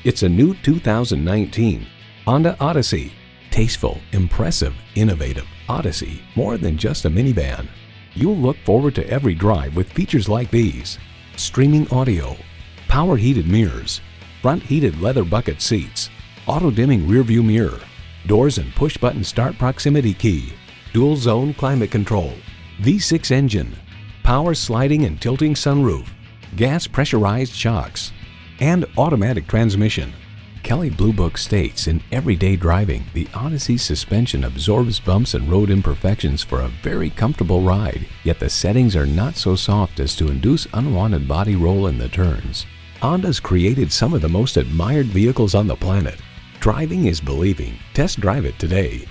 It's a new 2019 Honda Odyssey. Tasteful, impressive, innovative Odyssey, more than just a minivan. You'll look forward to every drive with features like these: streaming audio, power heated mirrors, front heated leather bucket seats, auto dimming rear view mirror, doors and push button start proximity key, dual zone climate control, V6 engine, power sliding and tilting sunroof, gas pressurized shocks, and automatic transmission. Kelley Blue Book states in everyday driving, the Odyssey suspension absorbs bumps and road imperfections for a very comfortable ride, yet the settings are not so soft as to induce unwanted body roll in the turns. Honda's created some of the most admired vehicles on the planet. Driving is believing. Test drive it today.